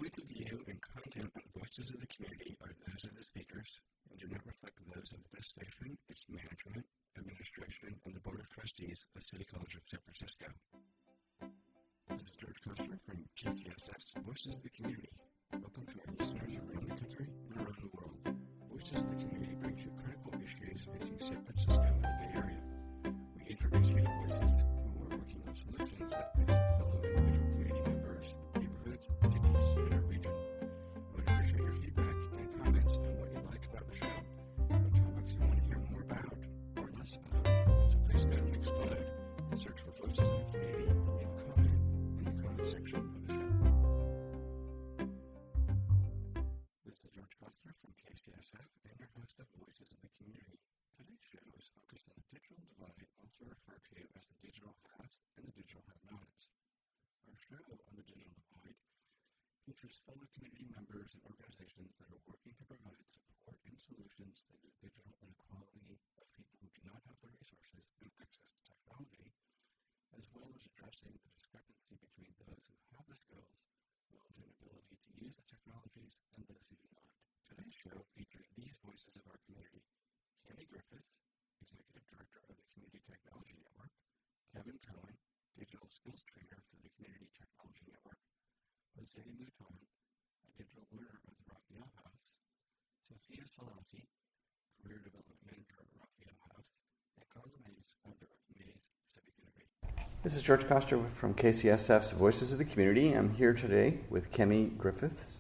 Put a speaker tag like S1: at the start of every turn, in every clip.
S1: points of view and content on Voices of the Community are those of the speakers and do not reflect those of this station, its management, administration, and the Board of Trustees of City College of San Francisco. This is George Coster from KCSF's Voices of the Community. Welcome to our listeners around the country and around the world. Voices of the Community brings you critical issues facing San Francisco and the Bay Area. We introduce you to voices who are working on solutions that face fellow individual community members, neighborhoods, cities, and our region. We would appreciate your feedback and comments on what you like about the show, what topics you want to hear more about or less about. So please go to Mixcloud and search for Voices of the Community and leave a comment in the comment section of the show. This is George Coster from KCSF and your host of Voices of the Community. Today's show is focused on the digital divide, also referred to as the digital haves and the digital have-nots. Our show on the digital divide features fellow community members and organizations that are working to provide support and solutions to the digital inequality of people who do not have the resources and access to technology, as well as addressing the discrepancy between those who have the skills, knowledge, and ability to use the technologies and those who do not. Today's show features these voices of our community: Kami Griffiths, Executive Director of the Community Technology Network; Kevin Cohen, Digital Skills Trainer for the Community Technology Network; Jose Mouton, a digital learner of the Raphael House; Sophia, Selassie, Career Development Manager at Raphael House; and Carla Mays, founder of Mays Civic Innovation.
S2: This is George Coster from KCSF's Voices of the Community. I'm here today with Kami Griffiths,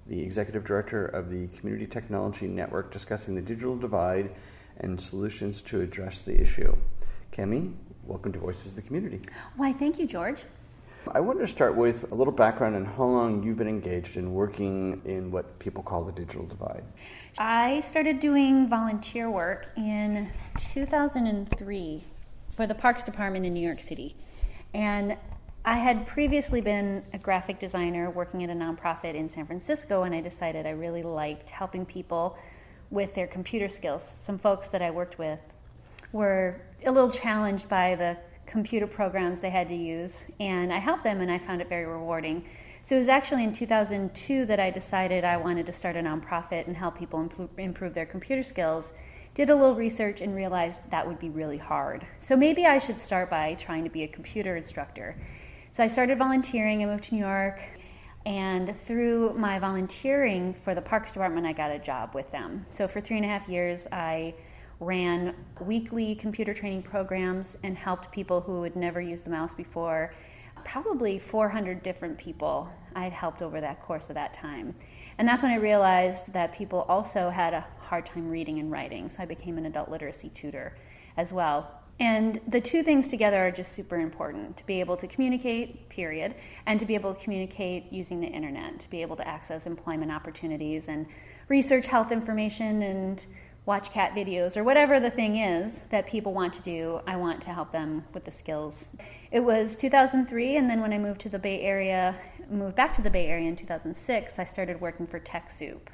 S2: the Executive Director of the Community Technology Network, discussing the digital divide and solutions to address the issue. Kami, welcome to Voices of the Community.
S3: Why, thank you, George.
S2: I wanted to start with a little background on how long you've been engaged in working in what people call the digital divide.
S3: I started doing volunteer work in 2003 for the Parks Department in New York City. And I had previously been a graphic designer working at a nonprofit in San Francisco, and I decided I really liked helping people with their computer skills. Some folks that I worked with were a little challenged by the computer programs they had to use, and I helped them, and I found it very rewarding. So it was actually in 2002 that I decided I wanted to start a nonprofit and help people improve their computer skills. Did a little research and realized that would be really hard. So maybe I should start by trying to be a computer instructor. So I started volunteering. I moved to New York, and through my volunteering for the Parks Department, I got a job with them. So for 3.5 years, I ran weekly computer training programs and helped people who had never used the mouse before. Probably 400 different people I'd helped over that course of that time. And that's when I realized that people also had a hard time reading and writing, so I became an adult literacy tutor as well. And the two things together are just super important: to be able to communicate, period, and to be able to communicate using the internet, to be able to access employment opportunities and research health information and watch cat videos or whatever the thing is that people want to do. I want to help them with the skills. It was 2003, and then when I moved back to the Bay Area in 2006, I started working for TechSoup,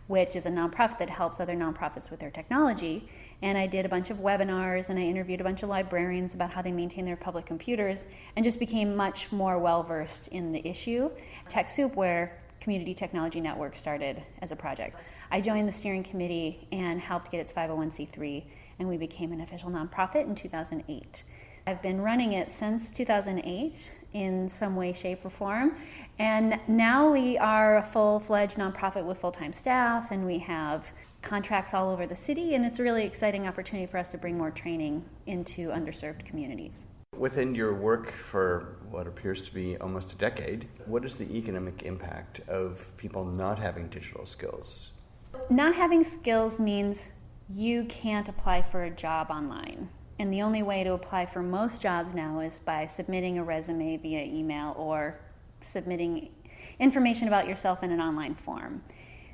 S3: which is a nonprofit that helps other nonprofits with their technology. And I did a bunch of webinars, and I interviewed a bunch of librarians about how they maintain their public computers, and just became much more well-versed in the issue. TechSoup, where Community Technology Network started as a project. I joined the steering committee and helped get its 501c3, and we became an official nonprofit in 2008. I've been running it since 2008 in some way, shape, or form, and now we are a full-fledged nonprofit with full-time staff, and we have contracts all over the city, and it's a really exciting opportunity for us to bring more training into underserved communities.
S2: Within your work for what appears to be almost a decade, what is the economic impact of people not having digital skills?
S3: Not having skills means you can't apply for a job online. And the only way to apply for most jobs now is by submitting a resume via email or submitting information about yourself in an online form.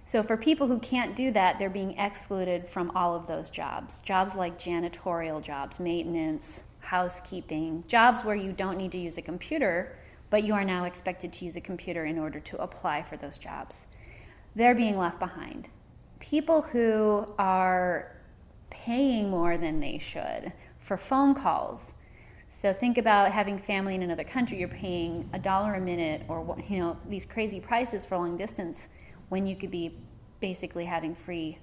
S3: So for people who can't do that, they're being excluded from all of those jobs. Jobs like janitorial jobs, maintenance, housekeeping, jobs where you don't need to use a computer, but you are now expected to use a computer in order to apply for those jobs. They're being left behind. People who are paying more than they should for phone calls, So think about having family in another country. You're paying $1 a minute, or these crazy prices for long distance, when you could be basically having free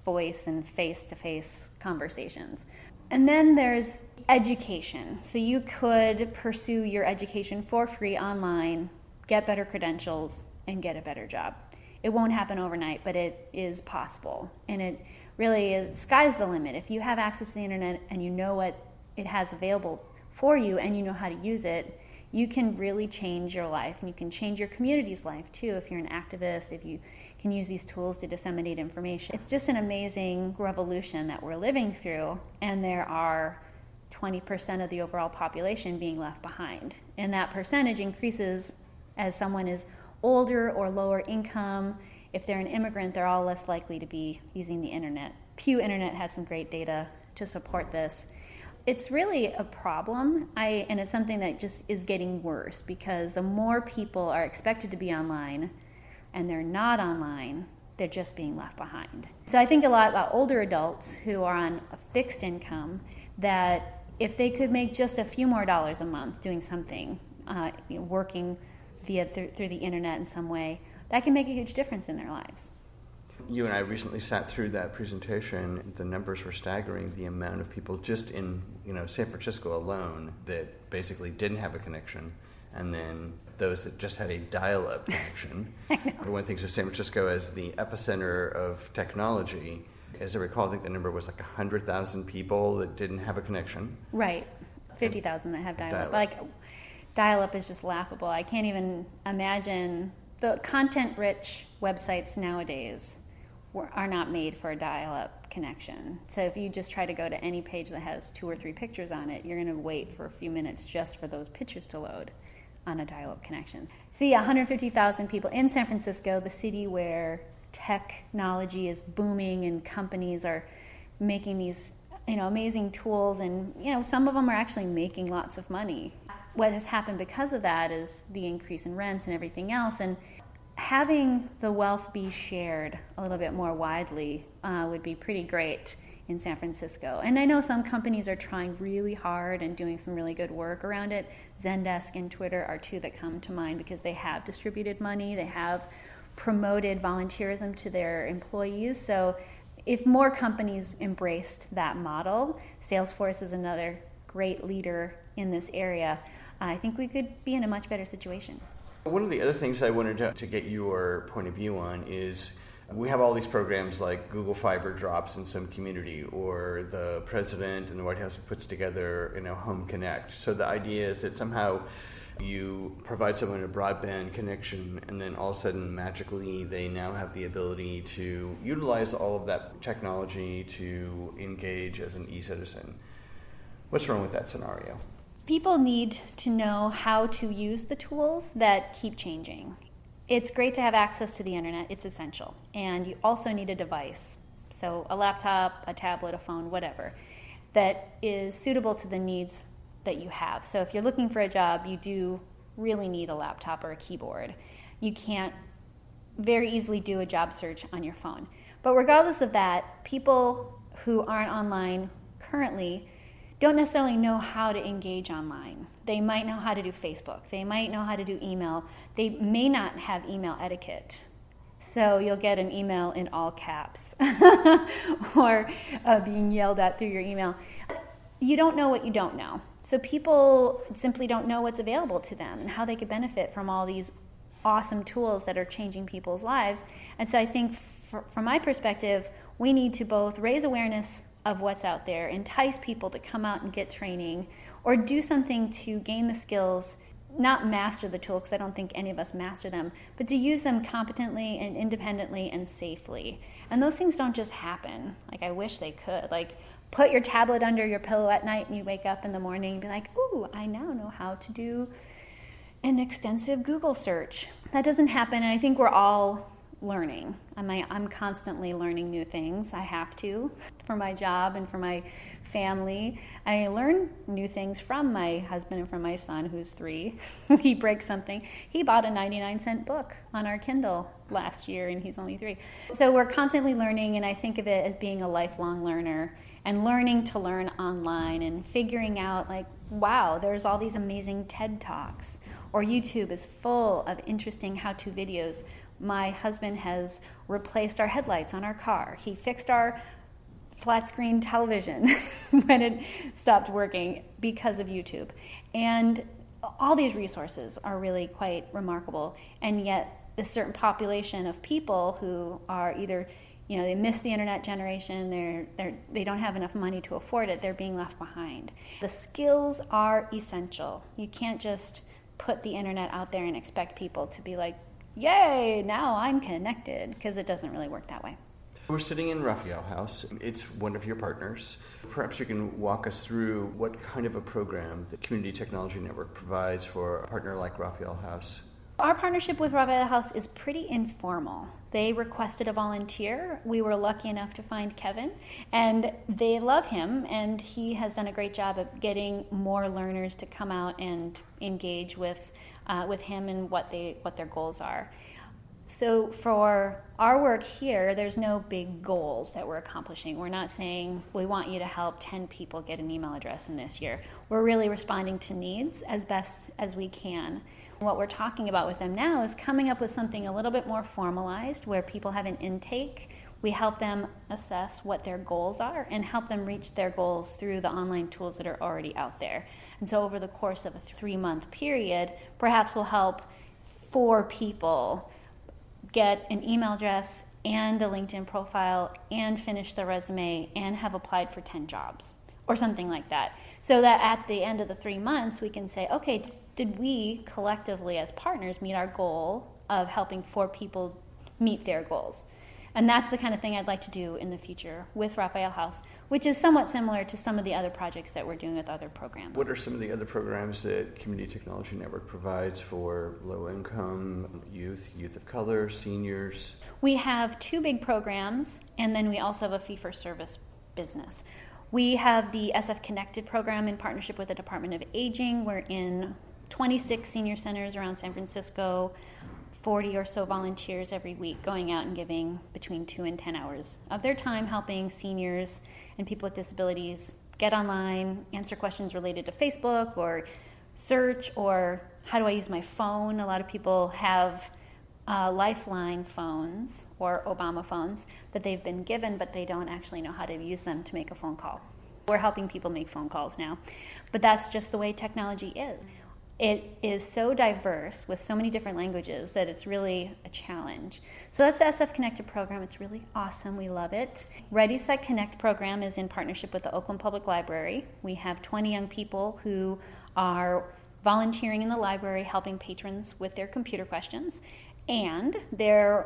S3: voice and face-to-face conversations. And then there's education. So you could pursue your education for free online, get better credentials, and get a better job. It won't happen overnight, but it is possible. And it really is, sky's the limit. If you have access to the internet and you know what it has available for you and you know how to use it, you can really change your life, and you can change your community's life too if you're an activist, if you can use these tools to disseminate information. It's just an amazing revolution that we're living through, and there are 20% of the overall population being left behind. And that percentage increases as someone is older or lower income. If they're an immigrant, they're all less likely to be using the internet. Pew Internet has some great data to support this. It's really a problem, and it's something that just is getting worse, because the more people are expected to be online and they're not online, they're just being left behind. So I think a lot about older adults who are on a fixed income, that if they could make just a few more dollars a month doing something, working through the internet in some way, that can make a huge difference in their lives.
S2: You and I recently sat through that presentation. The numbers were staggering. The amount of people just in San Francisco alone that basically didn't have a connection, and then those that just had a dial-up connection. Everyone thinks of San Francisco as the epicenter of technology. As I recall, I think the number was like 100,000 people that didn't have a connection.
S3: Right, 50,000 that have dial-up. Dial-up is just laughable. I can't even imagine the content-rich websites nowadays are not made for a dial-up connection. So if you just try to go to any page that has 2 or 3 pictures on it, you're going to wait for a few minutes just for those pictures to load on a dial-up connection. So 150,000 people in San Francisco, the city where technology is booming and companies are making these amazing tools, and some of them are actually making lots of money. What has happened because of that is the increase in rents and everything else, and having the wealth be shared a little bit more widely would be pretty great in San Francisco. And I know some companies are trying really hard and doing some really good work around it. Zendesk and Twitter are 2 that come to mind, because they have distributed money, they have promoted volunteerism to their employees. So if more companies embraced that model, Salesforce is another great leader in this area, I think we could be in a much better situation.
S2: One of the other things I wanted to get your point of view on is we have all these programs like Google Fiber drops in some community, or the president and the White House puts together Home Connect. So the idea is that somehow you provide someone a broadband connection, and then all of a sudden magically they now have the ability to utilize all of that technology to engage as an e-citizen. What's wrong with that scenario?
S3: People need to know how to use the tools that keep changing. It's great to have access to the internet, it's essential. And you also need a device, so a laptop, a tablet, a phone, whatever, that is suitable to the needs that you have. So if you're looking for a job, you do really need a laptop or a keyboard. You can't very easily do a job search on your phone. But regardless of that, people who aren't online currently don't necessarily know how to engage online. They might know how to do Facebook. They might know how to do email. They may not have email etiquette. So you'll get an email in all caps or being yelled at through your email. You don't know what you don't know. So people simply don't know what's available to them and how they could benefit from all these awesome tools that are changing people's lives. And so I think from my perspective, we need to both raise awareness of what's out there, entice people to come out and get training, or do something to gain the skills, not master the tool, because I don't think any of us master them, but to use them competently and independently and safely. And those things don't just happen. I wish they could. Put your tablet under your pillow at night and you wake up in the morning and be like, ooh, I now know how to do an extensive Google search. That doesn't happen, and I think we're all learning. I'm constantly learning new things. I have to, for my job and for my family. I learn new things from my husband and from my son, who's 3. He breaks something. He bought a 99-cent book on our Kindle last year, and he's only 3. So we're constantly learning, and I think of it as being a lifelong learner. and learning to learn online and figuring out like, wow, there's all these amazing TED Talks, or YouTube is full of interesting how-to videos. My husband has replaced our headlights on our car. He fixed our flat screen television when it stopped working because of YouTube. And all these resources are really quite remarkable. And yet a certain population of people who are either, they miss the internet generation, they don't have enough money to afford it, they're being left behind. The skills are essential. You can't just put the internet out there and expect people to be like, yay, now I'm connected, because it doesn't really work that way.
S2: We're sitting in Raphael House. It's one of your partners. Perhaps you can walk us through what kind of a program the Community Technology Network provides for a partner like Raphael House.
S3: Our partnership with Raphael House is pretty informal. They requested a volunteer. We were lucky enough to find Kevin, and they love him, and he has done a great job of getting more learners to come out and engage with him and what their goals are. So for our work here, there's no big goals that we're accomplishing. We're not saying we want you to help 10 people get an email address in this year. We're really responding to needs as best as we can. What we're talking about with them now is coming up with something a little bit more formalized where people have an intake. We help them assess what their goals are and help them reach their goals through the online tools that are already out there. And so over the course of a 3-month period, perhaps we'll help 4 people get an email address and a LinkedIn profile and finish their resume and have applied for 10 jobs or something like that. So that at the end of the 3 months, we can say, okay, did we collectively as partners meet our goal of helping 4 people meet their goals? And that's the kind of thing I'd like to do in the future with Raphael House, which is somewhat similar to some of the other projects that we're doing with other programs.
S2: What are some of the other programs that Community Technology Network provides for low-income youth of color, seniors?
S3: We have 2 big programs, and then we also have a fee-for-service business. We have the SF Connected program in partnership with the Department of Aging. We're in 26 senior centers around San Francisco, 40 or so volunteers every week going out and giving between 2 and 10 hours of their time helping seniors and people with disabilities get online, answer questions related to Facebook or search or how do I use my phone. A lot of people have Lifeline phones or Obama phones that they've been given, but they don't actually know how to use them to make a phone call. We're helping people make phone calls now, but that's just the way technology is. It is so diverse with so many different languages that it's really a challenge. So that's the SF Connected program. It's really awesome. We love it. Ready, Set, Connect program is in partnership with the Oakland Public Library. We have 20 young people who are volunteering in the library helping patrons with their computer questions, and they're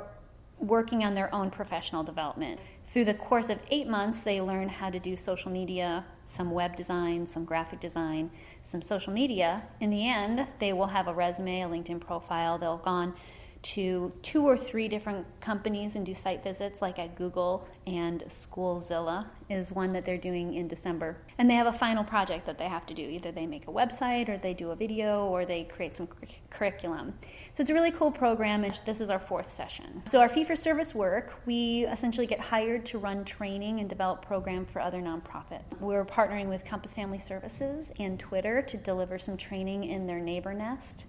S3: working on their own professional development. Through the course of 8 months, they learn how to do social media, some web design, some graphic design, some social media. In the end, they will have a resume, a LinkedIn profile. They'll go on to 2 or 3 different companies and do site visits, like at Google, and Schoolzilla is one that they're doing in December. And they have a final project that they have to do. Either they make a website, or they do a video, or they create some curriculum. So it's a really cool program, and this is our 4th session. So our fee-for-service work, we essentially get hired to run training and develop programs for other nonprofits. We're partnering with Compass Family Services and Twitter to deliver some training in their neighbor nest.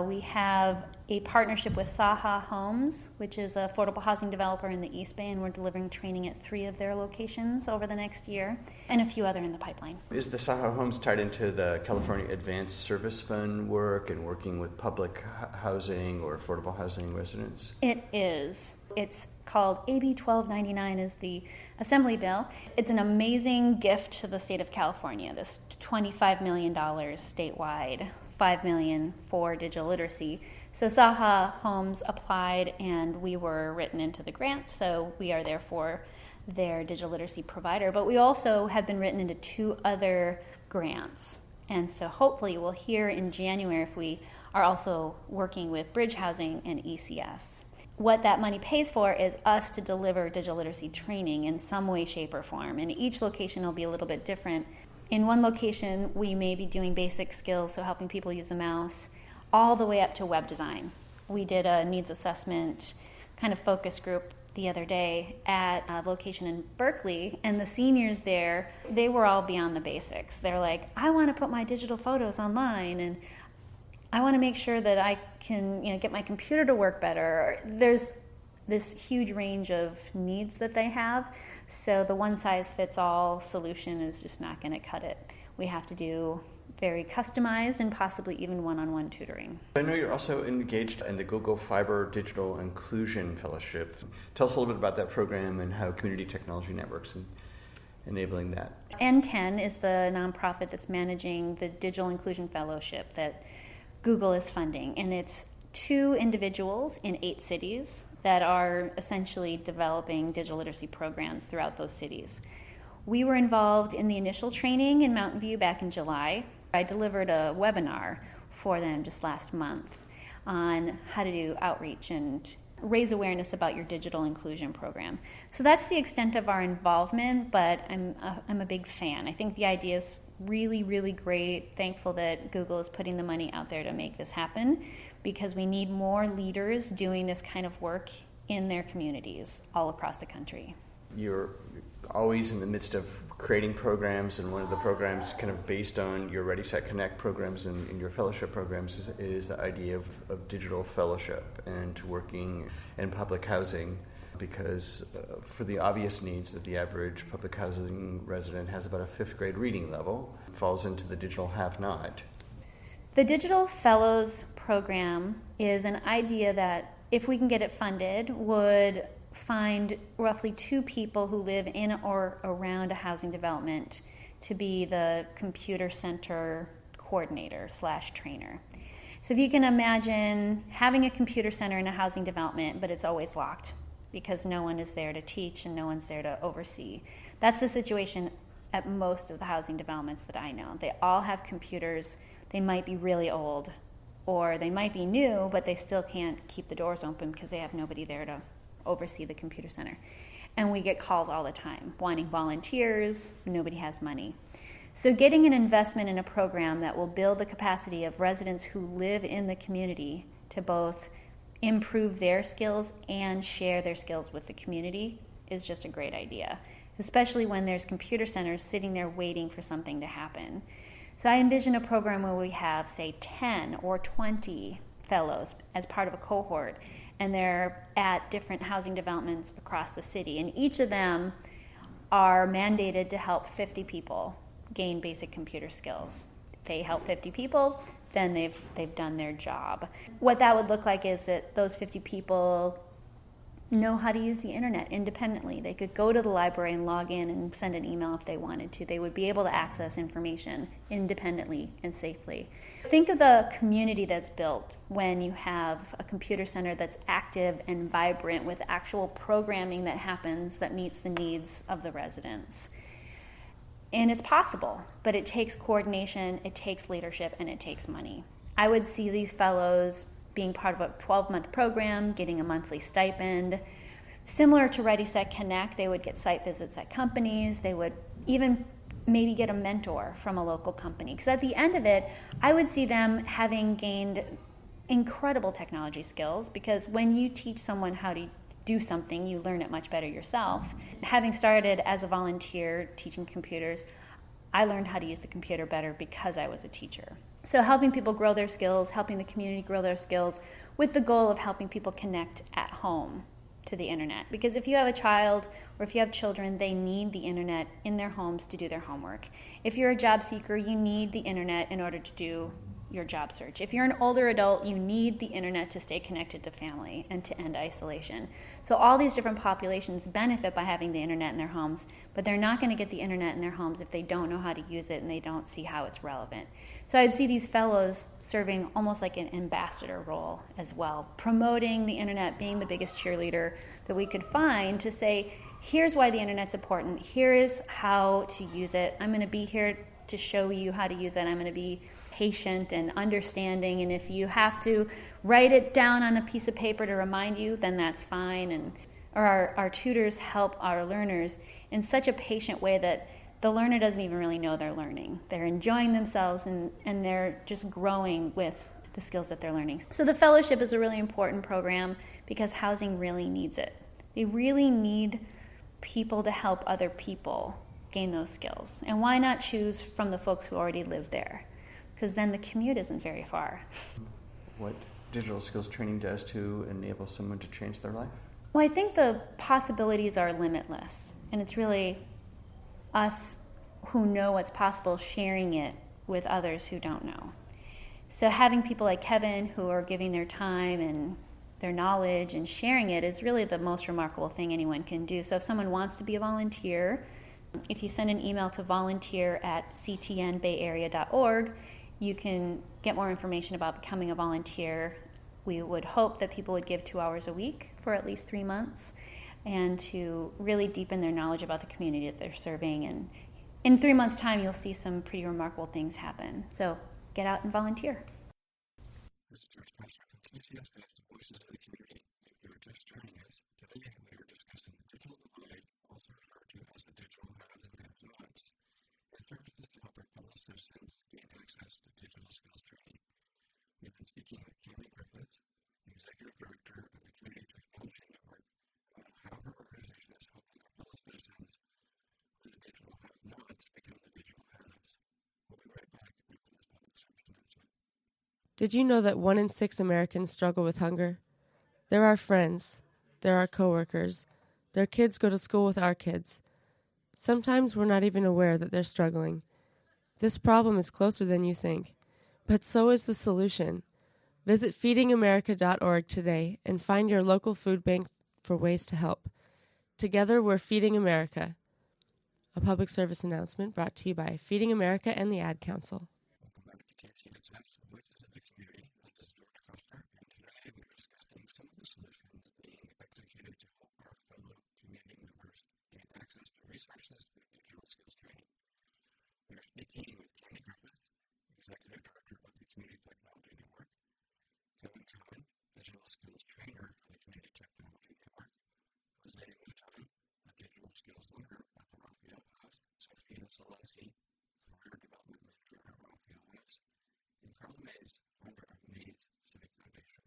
S3: We have a partnership with Saha Homes, which is an affordable housing developer in the East Bay, and we're delivering training at 3 of their locations over the next year, and a few other in the pipeline.
S2: Is the Saha Homes tied into the California Advanced Service Fund work and working with public housing or affordable housing residents?
S3: It is. It's called AB 1299 is the Assembly bill. It's an amazing gift to the state of California, this $25 million statewide, $5 million for digital literacy. So Saha Homes applied, and we were written into the grant, so we are therefore their digital literacy provider. But we also have been written into 2 other grants, and so hopefully we'll hear in January if we are also working with Bridge Housing and ECS. What that money pays for is us to deliver digital literacy training in some way, shape, or form, and each location will be a little bit different. In one location, we may be doing basic skills, so helping people use a mouse, all the way up to web design. We did a needs assessment kind of focus group the other day at a location in Berkeley, and the seniors there, they were all beyond the basics. They're like, I want to put my digital photos online, and I want to make sure that I can, get my computer to work better. There's this huge range of needs that they have, so the one-size-fits-all solution is just not going to cut it. We have to do very customized and possibly even one-on-one tutoring.
S2: I know you're also engaged in the Google Fiber Digital Inclusion Fellowship. Tell us a little bit about that program and how Community Technology Networks and enabling that.
S3: N10 is the nonprofit that's managing the Digital Inclusion Fellowship that Google is funding, and it's 2 individuals in 8 cities that are essentially developing digital literacy programs throughout those cities. We were involved in the initial training in Mountain View back in July. I delivered a webinar for them just last month on how to do outreach and raise awareness about your digital inclusion program. So that's the extent of our involvement, but I'm a big fan. I think the idea is really, really great. Thankful that Google is putting the money out there to make this happen, because we need more leaders doing this kind of work in their communities all across the country.
S2: You're always in the midst of creating programs, and one of the programs kind of based on your Ready, Set, Connect programs and your fellowship programs is the idea of digital fellowship and working in public housing, because for the obvious needs that the average public housing resident has about a 5th grade reading level, falls into the digital have-not.
S3: The Digital Fellows program is an idea that, if we can get it funded, would find roughly 2 people who live in or around a housing development to be the computer center coordinator / trainer. So if you can imagine having a computer center in a housing development, but it's always locked because no one is there to teach and no one's there to oversee. That's the situation at most of the housing developments that I know. They all have computers. They might be really old, or they might be new, but they still can't keep the doors open because they have nobody there to oversee the computer center. And we get calls all the time wanting volunteers. Nobody has money. So getting an investment in a program that will build the capacity of residents who live in the community to both improve their skills and share their skills with the community is just a great idea, especially when there's computer centers sitting there waiting for something to happen. So I envision a program where we have, say, 10 or 20 fellows as part of a cohort, and they're at different housing developments across the city, and each of them are mandated to help 50 people gain basic computer skills. If they help 50 people, then they've done their job. What that would look like is that those 50 people know how to use the internet independently. They could go to the library and log in and send an email if they wanted to. They would be able to access information independently and safely. Think of the community that's built when you have a computer center that's active and vibrant with actual programming that happens that meets the needs of the residents. And it's possible, but it takes coordination, it takes leadership, and it takes money. I would see these fellows being part of a 12-month program, getting a monthly stipend. Similar to Ready, Set, Connect, they would get site visits at companies. They would even maybe get a mentor from a local company. Because at the end of it, I would see them having gained incredible technology skills, because when you teach someone how to do something, you learn it much better yourself. Having started as a volunteer teaching computers, I learned how to use the computer better because I was a teacher. So helping people grow their skills, helping the community grow their skills, with the goal of helping people connect at home to the internet. Because if you have a child or if you have children, they need the internet in their homes to do their homework. If you're a job seeker, you need the internet in order to do your job search. If you're an older adult, you need the internet to stay connected to family and to end isolation. So all these different populations benefit by having the internet in their homes, but they're not going to get the internet in their homes if they don't know how to use it and they don't see how it's relevant. So I'd see these fellows serving almost like an ambassador role as well, promoting the internet, being the biggest cheerleader that we could find to say, here's why the internet's important, here is how to use it, I'm going to be here to show you how to use it, I'm going to be patient and understanding, and if you have to write it down on a piece of paper to remind you, then that's fine. And our tutors help our learners in such a patient way that the learner doesn't even really know they're learning. They're enjoying themselves and they're just growing with the the skills that they're learning. So the fellowship is a really important program because housing really needs it. They really need people to help other people gain those skills. And why not choose from the folks who already live there? Because then the commute isn't very far.
S2: What digital skills training does to enable someone to change their life?
S3: Well, I think the possibilities are limitless. And it's really us who know what's possible sharing it with others who don't know. So having people like Kevin who are giving their time and their knowledge and sharing it is really the most remarkable thing anyone can do. So if someone wants to be a volunteer, if you send an email to volunteer@ctnbayarea.org, you can get more information about becoming a volunteer. We would hope that people would give 2 hours a week for at least 3 months and to really deepen their knowledge about the community that they're serving. And in 3 months' time, you'll see some pretty remarkable things happen. So get out and volunteer.
S1: This is George Pastor from KCSF, Voices of the Community. If you were just joining us, today we were discussing the digital divide, also referred to as the digital haves and have-nots, and services to help our fellow citizens gain access to digital skills training. We've been speaking with Kami Griffiths, the Executive Director of the Community Technology Network, about how her organization is helping our fellow citizens with the digital have-nots become the digital haves. We'll be right back after this public service announcement.
S4: Did you know that 1 in 6 Americans struggle with hunger? They're our friends. They're our coworkers. Their kids go to school with our kids. Sometimes we're not even aware that they're struggling. This problem is closer than you think, but so is the solution. Visit feedingamerica.org today and find your local food bank for ways to help. Together, we're Feeding America. A public service announcement brought to you by Feeding America and the Ad Council.
S1: Welcome back to KCSF's Voices of the Community. This is George Coster, and today we're discussing some of the solutions being executed to help our fellow community members gain access to resources through digital skills training. We are speaking with Kami Griffiths, Executive Director of the Community Technology Network, Kevin Cohen, Digital Skills Trainer for the Community Technology Network, Jose Luton, a Digital Skills Learner at the Raphael House, Sophia Selassie, Career Development Manager at Raphael House, and Carla Mays, founder of Mays Civic Foundation.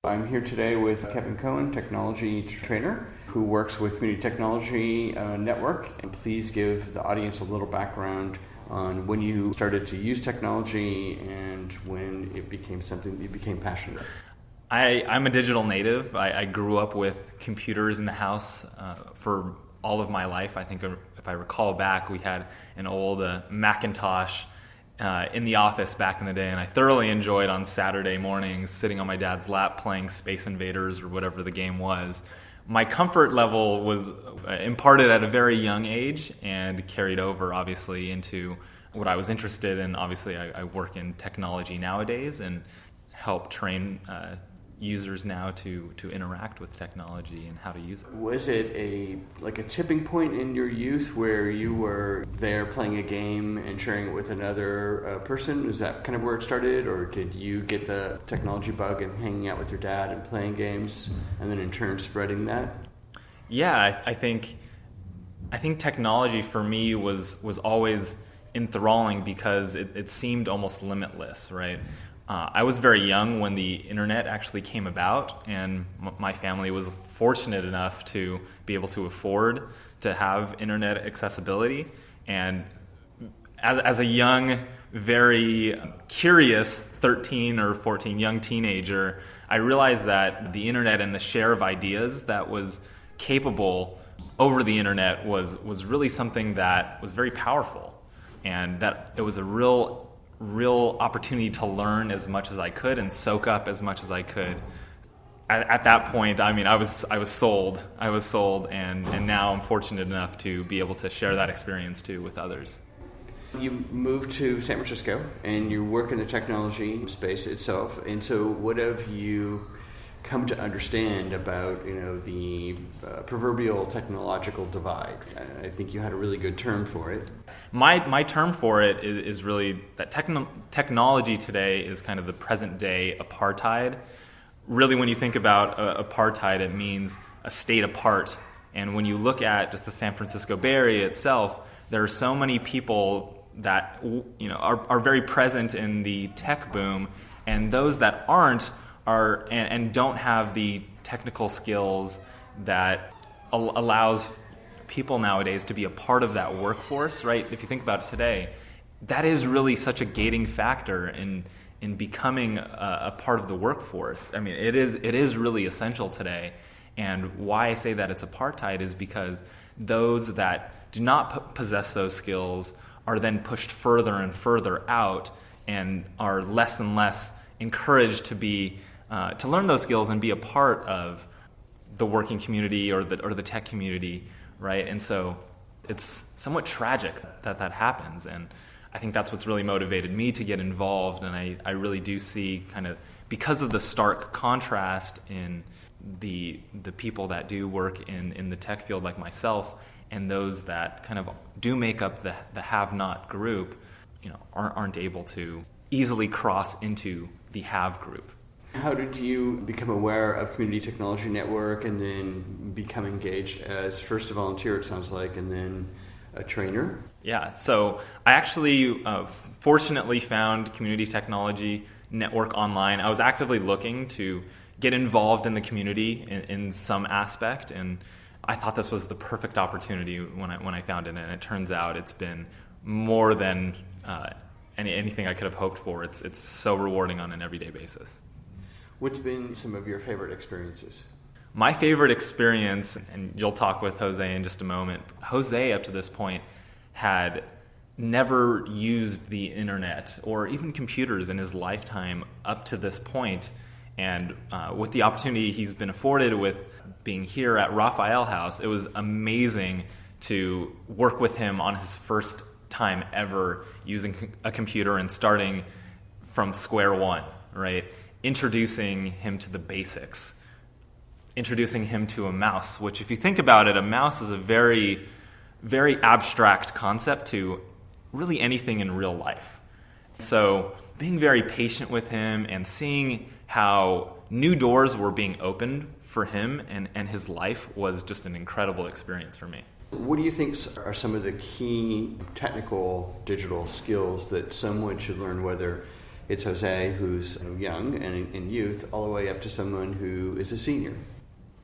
S2: I'm here today with Kevin Cohen, technology trainer, who works with Community Technology Network. And please give the audience a little background on when you started to use technology and when it became something that you became passionate about.
S5: I'm a digital native. I grew up with computers in the house for all of my life. I think if I recall back, we had an old Macintosh in the office back in the day, and I thoroughly enjoyed on Saturday mornings sitting on my dad's lap playing Space Invaders or whatever the game was. My comfort level was imparted at a very young age and carried over, obviously, into what I was interested in. Obviously, I work in technology nowadays and help train users now to interact with technology and how to use it.
S2: Was it a tipping point in your youth where you were there playing a game and sharing it with another person? Was that kind of where it started, or did you get the technology bug and hanging out with your dad and playing games, and then in turn spreading that?
S5: Yeah, I think technology for me was always enthralling because it seemed almost limitless, right? I was very young when the internet actually came about, and my family was fortunate enough to be able to afford to have internet accessibility. And as a young, very curious 13 or 14 young teenager, I realized that the internet and the share of ideas that was capable over the internet was really something that was very powerful, and that it was a real opportunity to learn as much as I could and soak up as much as I could. At that point, I mean, I was sold. And now I'm fortunate enough to be able to share that experience too with others.
S2: You moved to San Francisco and you work in the technology space itself. And so, what have you come to understand about the proverbial technological divide? I think you had a really good term for it.
S5: My term for it is really that technology today is kind of the present day apartheid. Really, when you think about apartheid, it means a state apart. And when you look at just the San Francisco Bay Area itself, there are so many people that are very present in the tech boom, and those that aren't and don't have the technical skills that allows people nowadays to be a part of that workforce, right? If you think about it today, that is really such a gating factor in becoming a part of the workforce. I mean, it is really essential today. And why I say that it's apartheid is because those that do not possess those skills are then pushed further and further out and are less and less encouraged to learn those skills and be a part of the working community or the tech community, right? And so it's somewhat tragic that happens. And I think that's what's really motivated me to get involved. And I really do see kind of, because of the stark contrast in the people that do work in the tech field like myself and those that kind of do make up the have-not group, aren't able to easily cross into the have group.
S2: How did you become aware of Community Technology Network and then become engaged as first a volunteer, it sounds like, and then a trainer?
S5: Yeah, so I actually fortunately found Community Technology Network online. I was actively looking to get involved in the community in some aspect, and I thought this was the perfect opportunity when I found it, and it turns out it's been more than anything I could have hoped for. It's so rewarding on an everyday basis.
S2: What's been some of your favorite experiences?
S5: My favorite experience, and you'll talk with Jose in just a moment, Jose up to this point had never used the internet or even computers in his lifetime up to this point. And with the opportunity he's been afforded with being here at Raphael House, it was amazing to work with him on his first time ever using a computer and starting from square one, right? Introducing him to the basics, introducing him to a mouse, which if you think about it, a mouse is a very, very abstract concept to really anything in real life. So being very patient with him and seeing how new doors were being opened for him and his life was just an incredible experience for me.
S2: What do you think are some of the key technical digital skills that someone should learn, whether it's Jose, who's young and in youth, all the way up to someone who is a senior?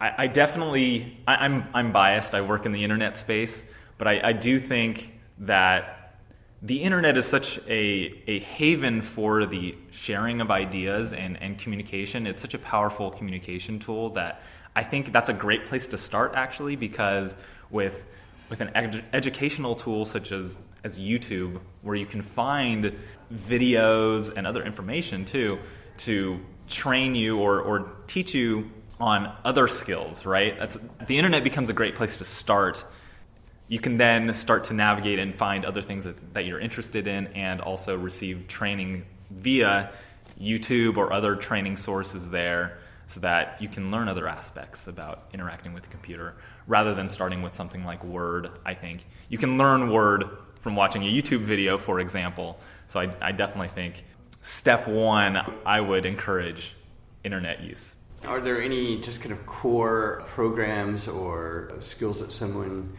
S5: I'm biased. I work in the internet space, but I do think that the internet is such a haven for the sharing of ideas and communication. It's such a powerful communication tool that I think that's a great place to start, actually, because with an educational tool such as YouTube, where you can find videos and other information too to train you or teach you on other skills, right? The internet becomes a great place to start. You can then start to navigate and find other things that you're interested in and also receive training via YouTube or other training sources there so that you can learn other aspects about interacting with the computer rather than starting with something like Word, I think. You can learn Word from watching a YouTube video, for example. So I definitely think step one, I would encourage internet use.
S2: Are there any just kind of core programs or skills that someone,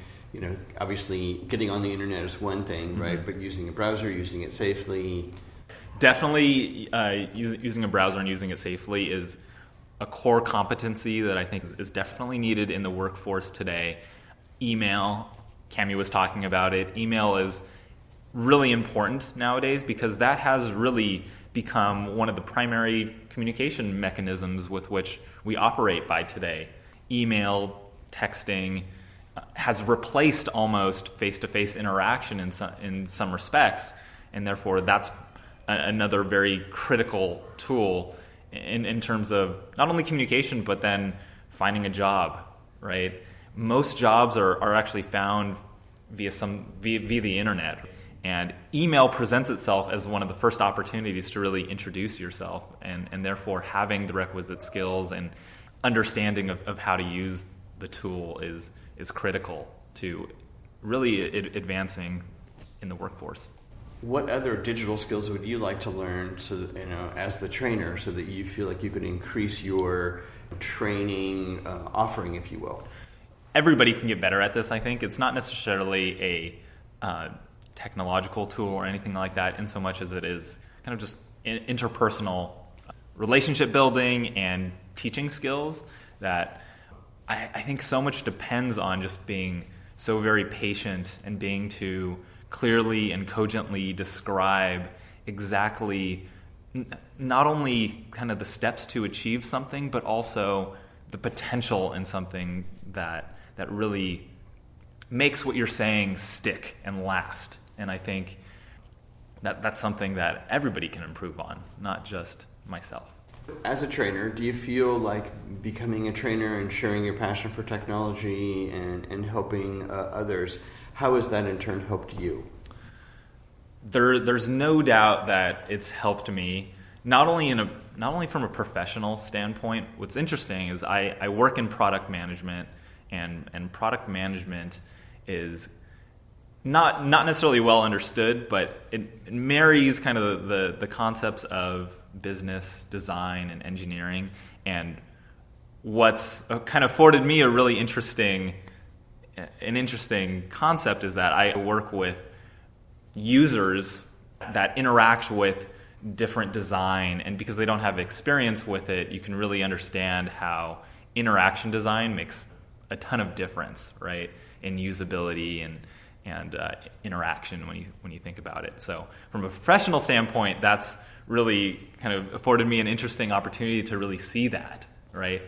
S2: obviously getting on the internet is one thing, mm-hmm. right? But using a browser, using it safely?
S5: Definitely using a browser and using it safely is a core competency that I think is definitely needed in the workforce today. Email, Cami was talking about it. Email is really important nowadays because that has really become one of the primary communication mechanisms with which we operate by today. Email, texting has replaced almost face-to-face interaction in some respects, and therefore that's another very critical tool in terms of not only communication but then finding a job, right? Most jobs are actually found via the internet. And email presents itself as one of the first opportunities to really introduce yourself, and therefore having the requisite skills and understanding of how to use the tool is critical to really advancing in the workforce.
S2: What other digital skills would you like to learn so that, as the trainer, so that you feel like you could increase your training offering, if you will?
S5: Everybody can get better at this, I think. It's not necessarily a technological tool or anything like that, in so much as it is kind of just interpersonal relationship building and teaching skills that I think so much depends on just being so very patient and being to clearly and cogently describe exactly not only kind of the steps to achieve something, but also the potential in something that really makes what you're saying stick and last. And I think that's something that everybody can improve on, not just myself.
S2: As a trainer, do you feel like becoming a trainer and sharing your passion for technology and helping others, how has that in turn helped you?
S5: There's no doubt that it's helped me, not only from a professional standpoint. What's interesting is I work in product management, and product management is not necessarily well understood, but it marries kind of the concepts of business, design, and engineering. And what's kind of afforded me a really interesting concept is that I work with users that interact with different design, and because they don't have experience with it, you can really understand how interaction design makes a ton of difference, right, in usability and interaction when you think about it. So from a professional standpoint, that's really kind of afforded me an interesting opportunity to really see that, right?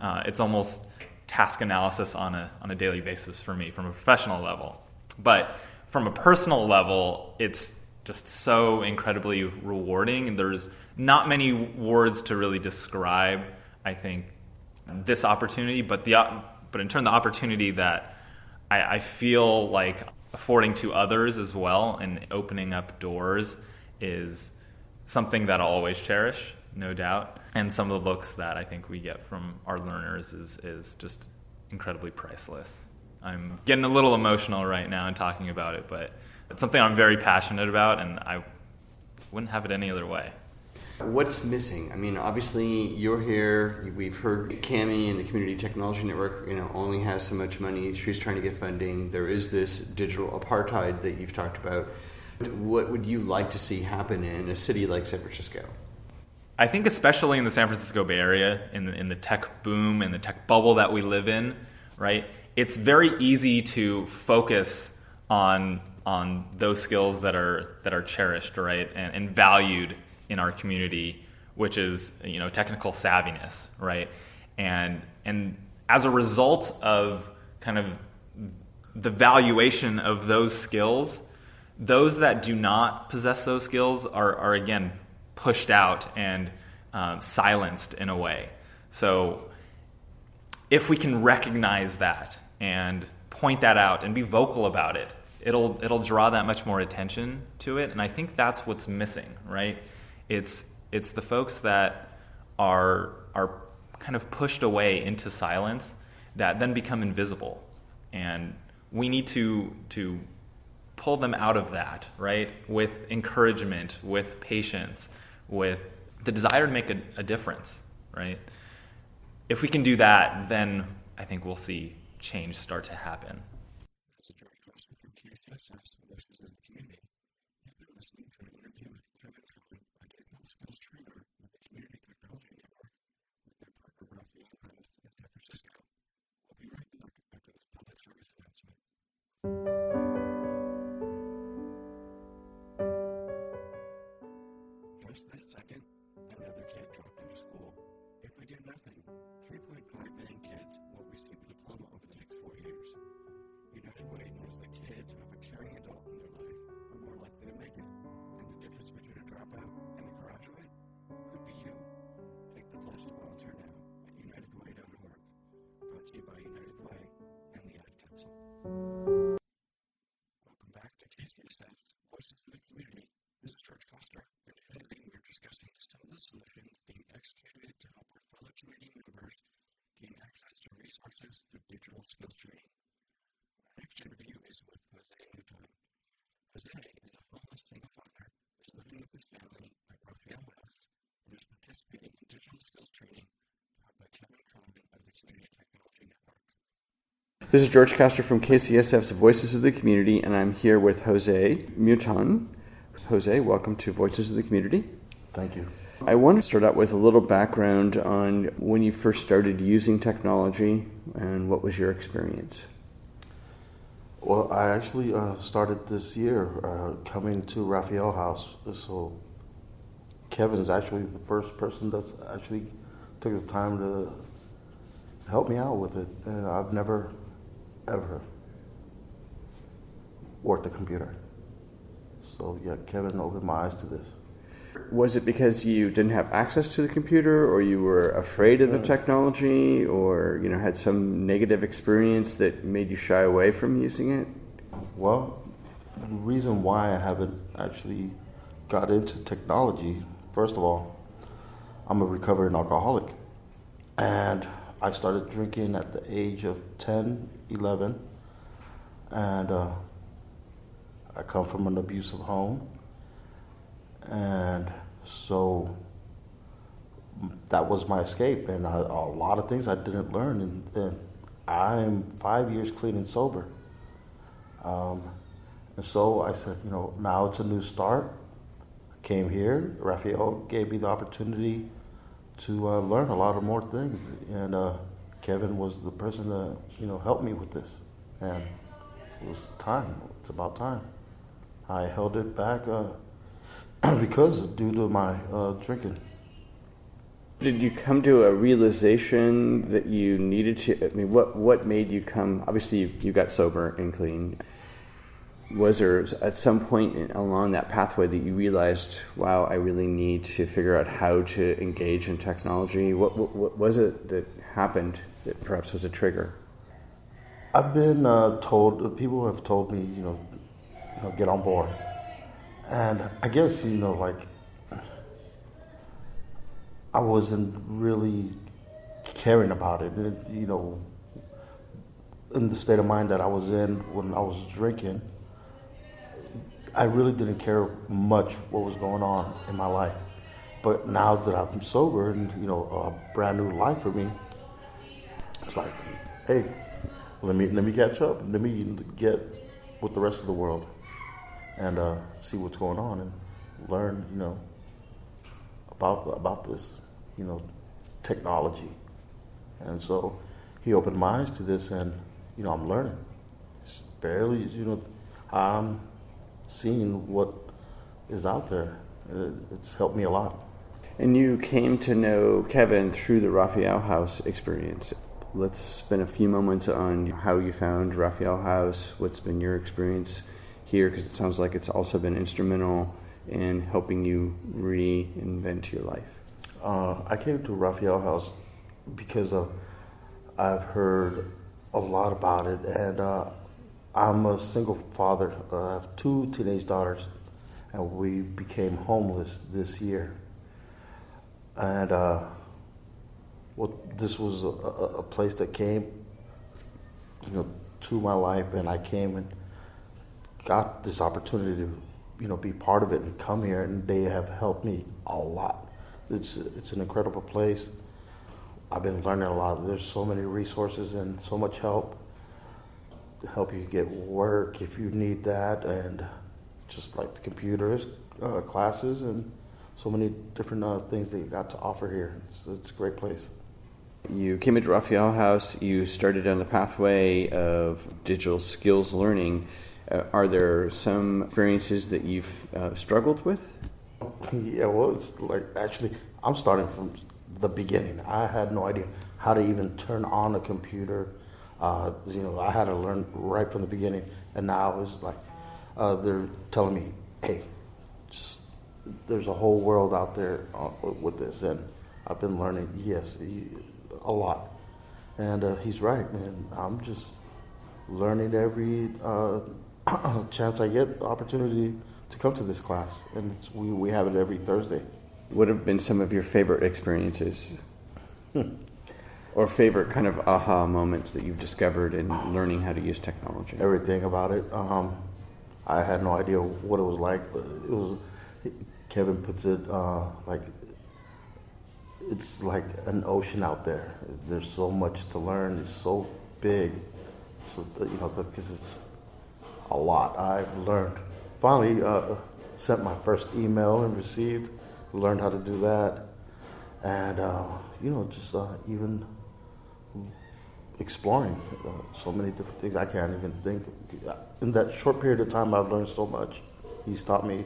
S5: It's almost task analysis on a daily basis for me from a professional level. But from a personal level, it's just so incredibly rewarding, and there's not many words to really describe, I think, this opportunity, but in turn the opportunity that I feel like affording to others as well and opening up doors is something that I'll always cherish, no doubt. And some of the looks that I think we get from our learners is just incredibly priceless. I'm getting a little emotional right now in talking about it, but it's something I'm very passionate about, and I wouldn't have it any other way.
S2: What's missing? I mean, obviously you're here. We've heard Cami and the Community Technology Network, only has so much money. She's trying to get funding. There is this digital apartheid that you've talked about. What would you like to see happen in a city like San Francisco?
S5: I think especially in the San Francisco Bay Area, in the tech boom and the tech bubble that we live in, right? It's very easy to focus on those skills that are cherished, right, and valued in our community, which is technical savviness, right, and as a result of kind of the valuation of those skills, those that do not possess those skills are again pushed out and silenced in a way. So if we can recognize that and point that out and be vocal about it, it'll draw that much more attention to it, and I think that's what's missing, right? It's the folks that are kind of pushed away into silence that then become invisible, and we need to pull them out of that, right? With encouragement, with patience, with the desire to make a difference, right? If we can do that, then I think we'll see change start to happen.
S1: That's a direct question from KCSS, Voices of the Community. You've been listening to an interview with Kevin Cohen, a technical skills trainer with the Community Technology Network, with their partner Raphael in San Francisco. We'll be right back after this public service announcement. Just this second, another kid dropped out of school. If we do nothing, 3.5 million kids will receive a diploma over the next 4 years. United Way knows that kids who have a caring adult in their life are more likely to make it, and the difference between a dropout and a graduate could be you. Take the pledge to volunteer now at unitedway.org. Brought to you by United Way and the Ad Council. Welcome back to KCSS, Voices of the Community. This is George Coster, and today we are discussing some of the solutions being executed to help our fellow community members gain access to resources through digital skills training. Our next interview is with Jose Newton. Jose is a homeless single father who is living with his family at Raphael and is participating in digital skills training taught by Kevin Cohen of the Community Technology Network.
S2: This is George Coster from KCSF's Voices of the Community, and I'm here with Jose Newton. Jose, welcome to Voices of the Community.
S6: Thank you.
S2: I want to start out with a little background on when you first started using technology and what was your experience?
S6: Well, I actually started this year coming to Raphael House. So Kevin is actually the first person that's actually took the time to help me out with it. And I've never, ever worked a computer. So yeah, Kevin opened my eyes to this.
S2: Was it because you didn't have access to the computer, or you were afraid of the technology, or had some negative experience that made you shy away from using it?
S6: Well, the reason why I haven't actually got into technology, first of all, I'm a recovering alcoholic. And I started drinking at the age of 10, 11. And I come from an abusive home. And so that was my escape. And a lot of things I didn't learn. And then I'm 5 years clean and sober. And so I said, now it's a new start. I came here. Raphael gave me the opportunity to learn a lot of more things. And Kevin was the person that, helped me with this. And it was time. It's about time. I held it back because due to my drinking.
S2: Did you come to a realization that you needed to, what made you come, obviously you got sober and clean. Was there at some point along that pathway that you realized, wow, I really need to figure out how to engage in technology? What was it that happened that perhaps was a trigger?
S6: I've been told, people have told me, get on board. And I guess, I wasn't really caring about it. In the state of mind that I was in when I was drinking, I really didn't care much what was going on in my life. But now that I'm sober and, a brand new life for me, it's like, hey, let me catch up. Let me get with the rest of the world and see what's going on and learn, about this, technology. And so he opened my eyes to this, and, I'm learning. It's barely, I'm seeing what is out there. It's helped me a lot.
S2: And you came to know Kevin through the Raphael House experience. Let's spend a few moments on how you found Raphael House, what's been your experience here, because it sounds like it's also been instrumental in helping you reinvent your life.
S6: I came to Raphael House because I've heard a lot about it, and I'm a single father. I have 2 teenage daughters, and we became homeless this year. And this was a place that came, to my life, and I came and got this opportunity to, be part of it and come here, and they have helped me a lot. It's an incredible place. I've been learning a lot. There's so many resources and so much help to help you get work if you need that, and just like the computers, classes, and so many different things that you got to offer here. It's a great place.
S2: You came into Raphael House, you started on the pathway of digital skills learning. Are there some experiences that you've struggled with?
S6: Yeah, well, it's like, actually, I'm starting from the beginning. I had no idea how to even turn on a computer. I had to learn right from the beginning. And now it's like, they're telling me, hey, there's a whole world out there with this. And I've been learning, a lot. And he's right, man. I'm just learning every chance I get, opportunity to come to this class. And we have it every Thursday.
S2: What have been some of your favorite experiences? Or favorite kind of aha moments that you've discovered in learning how to use technology?
S6: Everything about it. I had no idea what it was like, but Kevin puts it like, it's like an ocean out there. There's so much to learn. It's so big. So, because it's a lot I've learned. Finally, sent my first email and received learned how to do that. And, just even exploring so many different things I can't even think. In that short period of time, I've learned so much. He's taught me,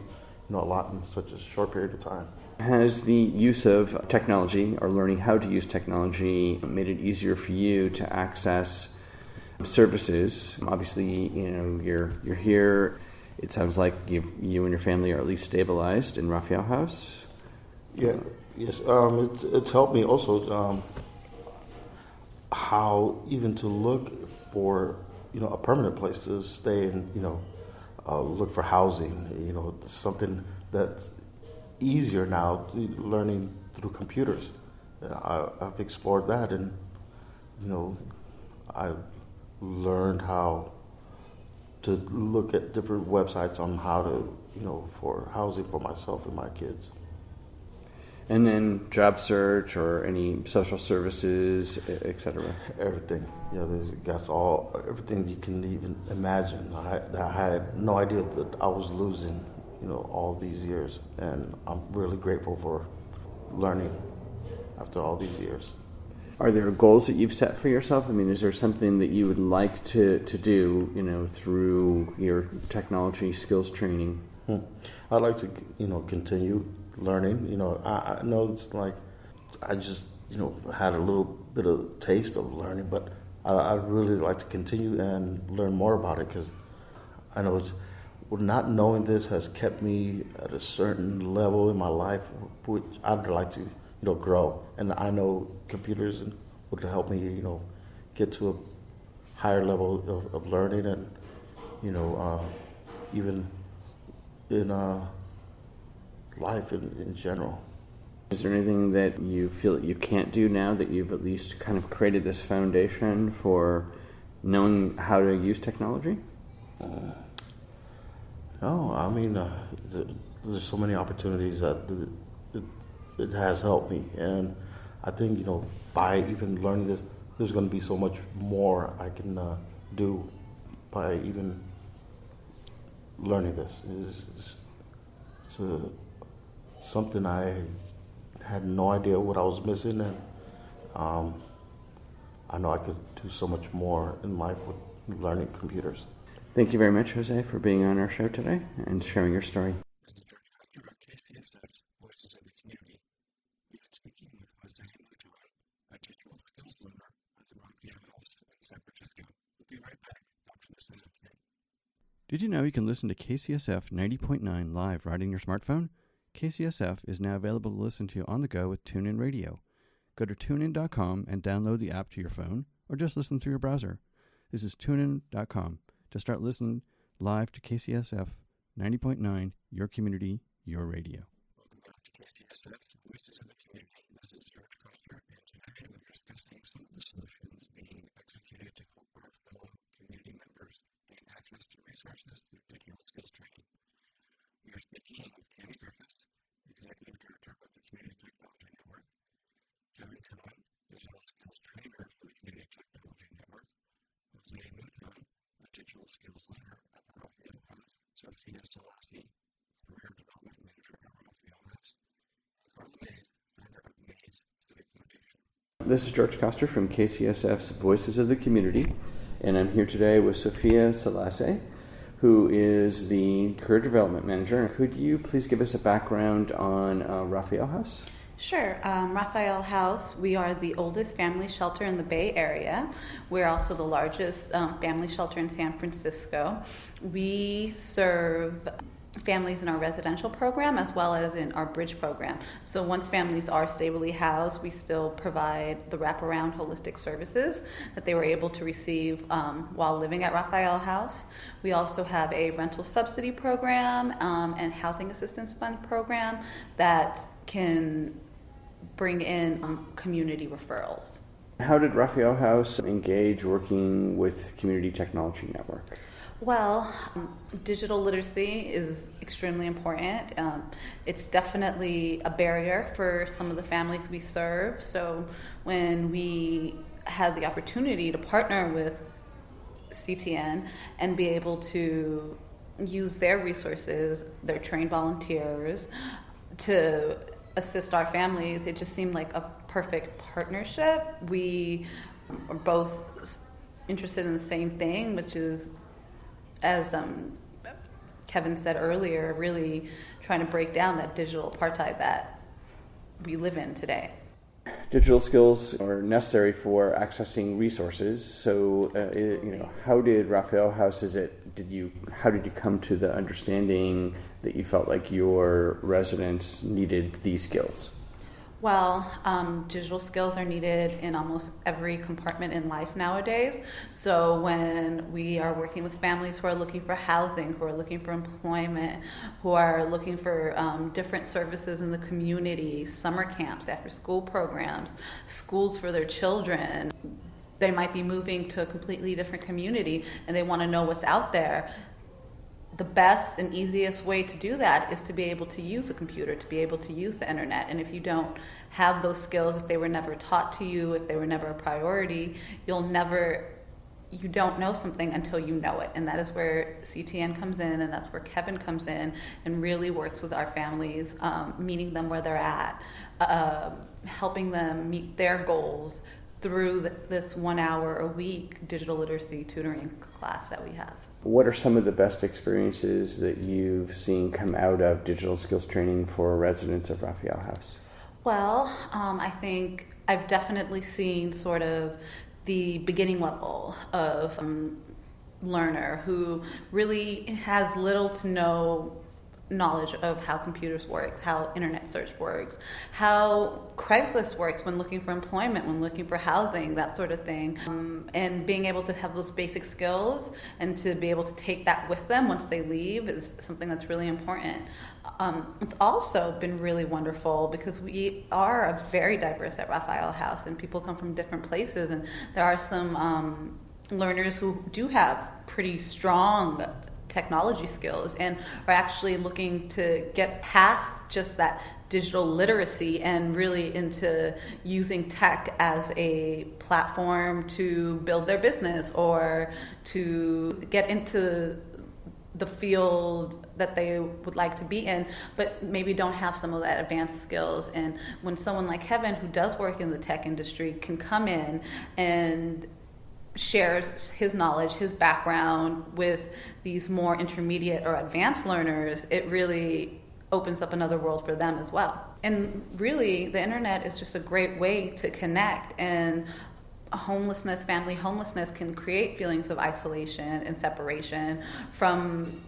S6: a lot in such a short period of time.
S2: Has the use of technology or learning how to use technology made it easier for you to access services? Obviously, you're here. It sounds like you and your family are at least stabilized in Raphael House.
S6: Yeah, yes. It's helped me also how even to look for a permanent place to stay and look for housing. Something that's easier now, learning through computers. I've explored that, and I've learned how to look at different websites on how to for housing for myself and my kids.
S2: And then job search or any social services, etc.
S6: Everything. That's everything you can even imagine. I had no idea that I was losing, all these years. And I'm really grateful for learning after all these years.
S2: Are there goals that you've set for yourself? I mean, is there something that you would like to do, through your technology skills training?
S6: I'd like to, continue learning. I know it's like I just, had a little bit of taste of learning, but I'd really like to continue and learn more about it, because I know not knowing this has kept me at a certain level in my life, which I'd like to, grow. And I know computers would help me, get to a higher level of learning and, even in life in general.
S2: Is there anything that you feel that you can't do now that you've at least kind of created this foundation for knowing how to use technology?
S6: No, I mean, there's so many opportunities that it has helped me. And I think, by even learning this, there's going to be so much more I can do by even learning this. It's something I had no idea what I was missing, and I know I could do so much more in life with learning computers.
S2: Thank you very much, Jose, for being on our show today and sharing your story.
S1: This is George Custer of KCSF's Voices of the Community. We've been speaking with Jose Mutuan, a digital skills learner at the Raphael House in San Francisco. We'll be right back after this announcement.
S2: Did you know you can listen to KCSF 90.9 live right on your smartphone? KCSF is now available to listen to on the go with TuneIn Radio. Go to tunein.com and download the app to your phone, or just listen through your browser. This is tunein.com. To start listening live to KCSF 90.9, your community, your radio.
S1: Welcome back to KCSF's Voices of the Community. This is George Custer, and today we're discussing some of the solutions being executed to help our fellow community members gain access to resources through digital skills training. We are speaking with Tammy Griffiths, Executive Director of the Community Technology Network, Kevin Cohen, Digital Skills Trainer for the Community Technology Network, Jose Mutuan, a Digital Skills Learner at the Raphael House, Sophia Selassie, Career Development Manager at Raphael House, and Carla Mays, founder of Mays Civic Foundation.
S2: This is George Coster from KCSF's Voices of the Community, and I'm here today with Sophia Selassie, who is the Career Development Manager. Could you please give us a background on Raphael House?
S7: Sure. Raphael House, we are the oldest family shelter in the Bay Area. We're also the largest family shelter in San Francisco. We serve families in our residential program as well as in our bridge program. So once families are stably housed, we still provide the wraparound holistic services that they were able to receive while living at Raphael House. We also have a rental subsidy program and housing assistance fund program that can bring in community referrals.
S2: How did Raphael House engage working with Community Technology Network?
S7: Well, digital literacy is extremely important. It's definitely a barrier for some of the families we serve. So when we had the opportunity to partner with CTN and be able to use their resources, their trained volunteers, to assist our families. It just seemed like a perfect partnership. We are both interested in the same thing, which is, as Kevin said earlier, really trying to break down that digital apartheid that we live in today.
S2: Digital skills are necessary for accessing resources. So, how did Raphael House? How did you come to the understanding that you felt like your residents needed these skills?
S7: Well, digital skills are needed in almost every compartment in life nowadays. So when we are working with families who are looking for housing, who are looking for employment, who are looking for different services in the community, summer camps, after school programs, schools for their children, they might be moving to a completely different community and they want to know what's out there. The best and easiest way to do that is to be able to use a computer, to be able to use the internet. And if you don't have those skills, if they were never taught to you, if they were never a priority, you don't know something until you know it. And that is where CTN comes in, and that's where Kevin comes in and really works with our families, meeting them where they're at, helping them meet their goals through this 1 hour a week digital literacy tutoring class that we have.
S2: What are some of the best experiences that you've seen come out of digital skills training for residents of Raphael House?
S7: Well, I think I've definitely seen sort of the beginning level of learner who really has little to no knowledge of how computers work, how internet search works, how Craigslist works when looking for employment, when looking for housing, that sort of thing. And being able to have those basic skills and to be able to take that with them once they leave is something that's really important. It's also been really wonderful because we are very diverse at Raphael House and people come from different places, and there are some learners who do have pretty strong technology skills and are actually looking to get past just that digital literacy and really into using tech as a platform to build their business or to get into the field that they would like to be in, but maybe don't have some of that advanced skills. And when someone like Kevin, who does work in the tech industry, can come in and shares his knowledge, his background with these more intermediate or advanced learners, it really opens up another world for them as well. And really, the internet is just a great way to connect, and homelessness, family homelessness can create feelings of isolation and separation from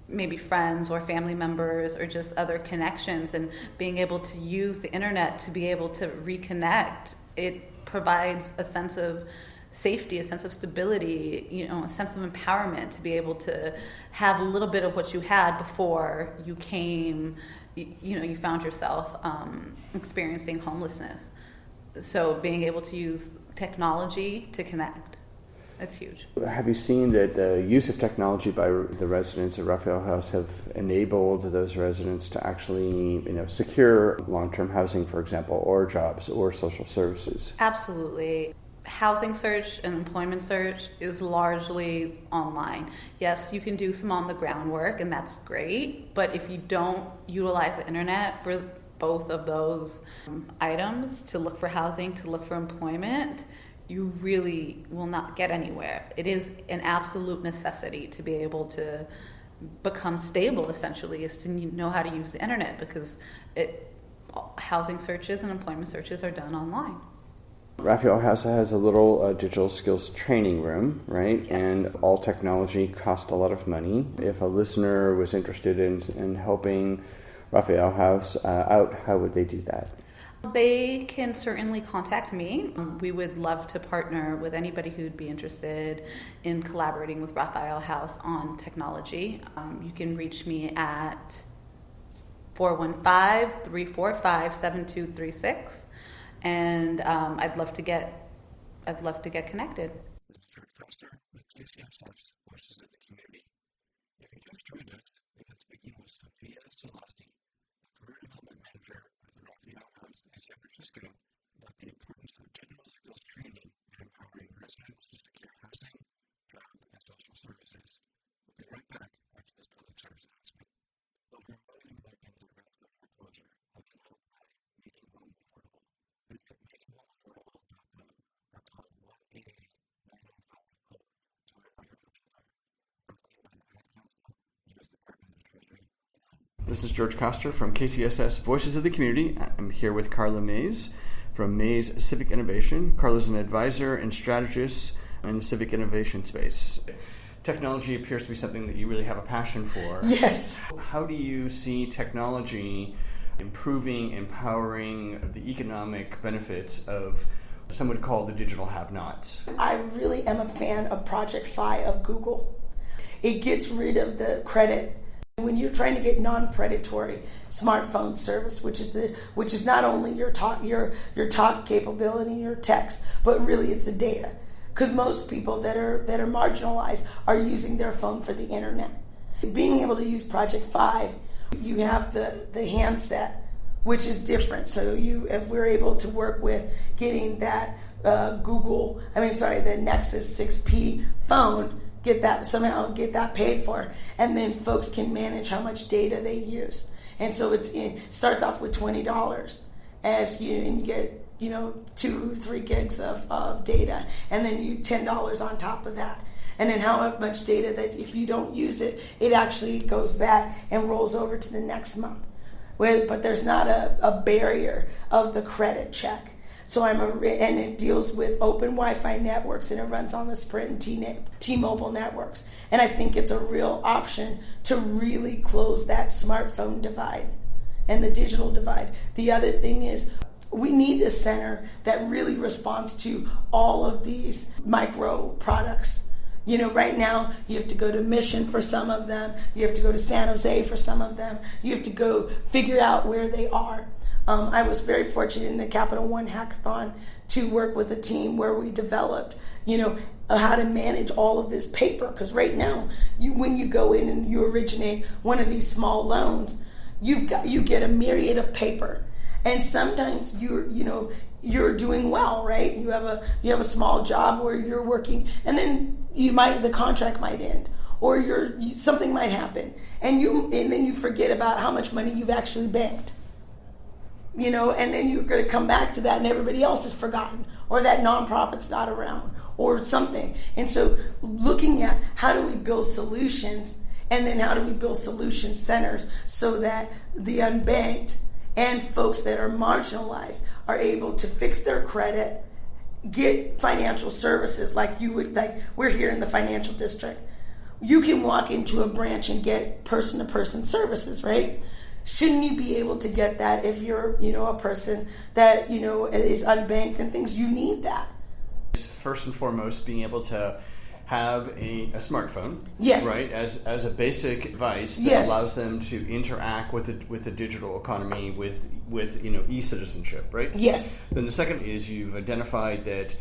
S7: maybe friends or family members or just other connections, and being able to use the internet to be able to reconnect, it provides a sense of safety, a sense of stability, a sense of empowerment to be able to have a little bit of what you had before you came, you found yourself experiencing homelessness. So being able to use technology to connect, that's huge.
S2: Have you seen that the use of technology by the residents at Raphael House have enabled those residents to actually, secure long-term housing, for example, or jobs or social services?
S7: Absolutely. Housing search and employment search is largely online. Yes, you can do some on the ground work, and that's great, but if you don't utilize the internet for both of those items, to look for housing, to look for employment, you really will not get anywhere. It is an absolute necessity to be able to become stable, essentially, is to know how to use the internet, because housing searches and employment searches are done online.
S2: Raphael House has a little digital skills training room, right?
S7: Yes.
S2: And all technology costs a lot of money. If a listener was interested in helping Raphael House out, how would they do that?
S7: They can certainly contact me. We would love to partner with anybody who'd be interested in collaborating with Raphael House on technology. You can reach me at 415-345-7236. And I'd love to get connected.
S1: This is George Foster with KCSF's Voices of the Community. If you just joined us, we've been speaking with Sophia Selassie, Career Development Manager at the Raphael House in San Francisco, about the importance of digital skills training in empowering residents to secure housing, jobs, and social services. We'll be right back after this public service announcement. Over 1 million Americans are at risk of foreclosure, like in Illinois.
S2: This is George Koster from KCSS Voices of the Community. I'm here with Carla Mays from Mays Civic Innovation. Carla's an advisor and strategist in the civic innovation space. Technology appears to be something that you really have a passion for.
S8: Yes.
S2: How do you see technology improving, empowering the economic benefits of some would call the digital have-nots?
S8: I really am a fan of Project Fi of Google. It gets rid of the credit. When you're trying to get non-predatory smartphone service, which is not only your talk capability, your text, but really it's the data. Because most people that are marginalized are using their phone for the internet. Being able to use Project Fi, you have the handset, which is different. So if we're able to work with getting that the Nexus 6P phone, get that paid for, and then folks can manage how much data they use. And so it starts off with $20 and you get 2-3 gigs of data, and then you $10 on top of that. And then how much data that if you don't use it, it actually goes back and rolls over to the next month. But there's not a barrier of the credit check. So and it deals with open Wi-Fi networks, and it runs on the Sprint and T-Mobile networks. And I think it's a real option to really close that smartphone divide and the digital divide. The other thing is we need a center that really responds to all of these micro products. Right now, you have to go to Mission for some of them. You have to go to San Jose for some of them. You have to go figure out where they are. I was very fortunate in the Capital One Hackathon to work with a team where we developed, how to manage all of this paper. Because right now, when you go in and you originate one of these small loans, you get a myriad of paper. And sometimes you're doing well, right? You have a small job where you're working, and then the contract might end, or something might happen, and then you forget about how much money you've actually banked. And then you're going to come back to that, and everybody else is forgotten, or that nonprofit's not around, or something. And so, looking at how do we build solutions, and then how do we build solution centers so that the unbanked and folks that are marginalized are able to fix their credit, get financial services like we're here in the financial district. You can walk into a branch and get person-to-person services, right? Shouldn't you be able to get that if you're, a person that, is unbanked and things? You need that.
S2: First and foremost, being able to have a smartphone,
S8: yes,
S2: right, as a basic device that
S8: yes.
S2: allows them to interact with the digital economy with e-citizenship, right?
S8: Yes.
S2: Then the second is you've identified that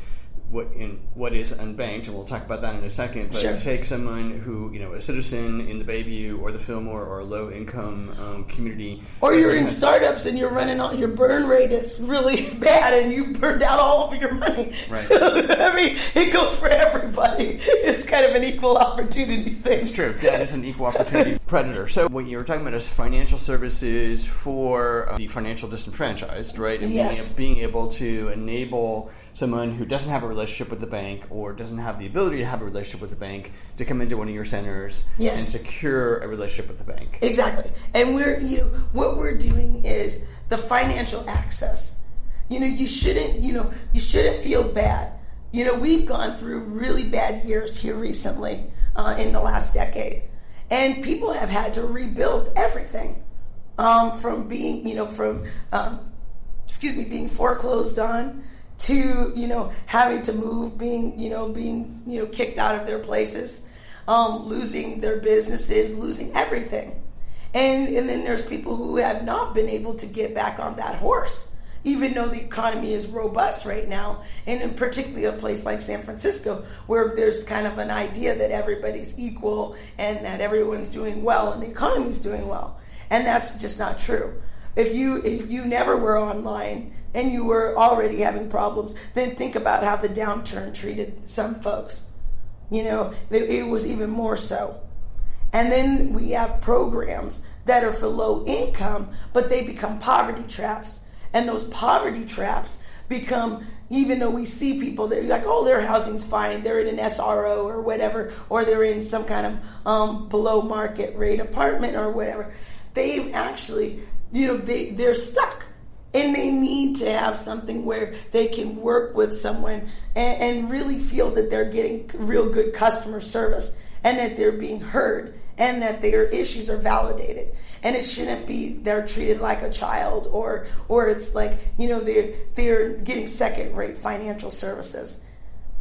S2: what is unbanked, and we'll talk about that in a second, but
S8: sure.
S2: Take someone who, a citizen in the Bayview or the Fillmore or a low-income community.
S8: Or you're in startups and you're running on, your burn rate is really bad and you burned out all of your money.
S2: Right.
S8: So, it goes for everybody. It's kind of an equal opportunity thing.
S2: It's true. That is an equal opportunity predator. So what you were talking about is financial services for the financial disenfranchised, right? And
S8: yes.
S2: being able to enable someone who doesn't have a relationship with the bank or doesn't have the ability to have a relationship with the bank to come into one of your centers
S8: yes.
S2: and secure a relationship with the bank.
S8: Exactly. And what we're doing is the financial access. You shouldn't feel bad. We've gone through really bad years here recently in the last decade, and people have had to rebuild everything from being, being foreclosed on to, having to move, being kicked out of their places, losing their businesses, losing everything. And then there's people who have not been able to get back on that horse, even though the economy is robust right now. And in particularly a place like San Francisco, where there's kind of an idea that everybody's equal and that everyone's doing well and the economy's doing well. And that's just not true. If you never were online and you were already having problems, then think about how the downturn treated some folks. It was even more so. And then we have programs that are for low income, but they become poverty traps. And those poverty traps become, even though we see people that are like, oh, their housing's fine, they're in an SRO or whatever, or they're in some kind of below market rate apartment or whatever, they've actually, they're stuck. And they need to have something where they can work with someone and really feel that they're getting real good customer service and that they're being heard and that their issues are validated. And it shouldn't be they're treated like a child or it's like, they're getting second-rate financial services.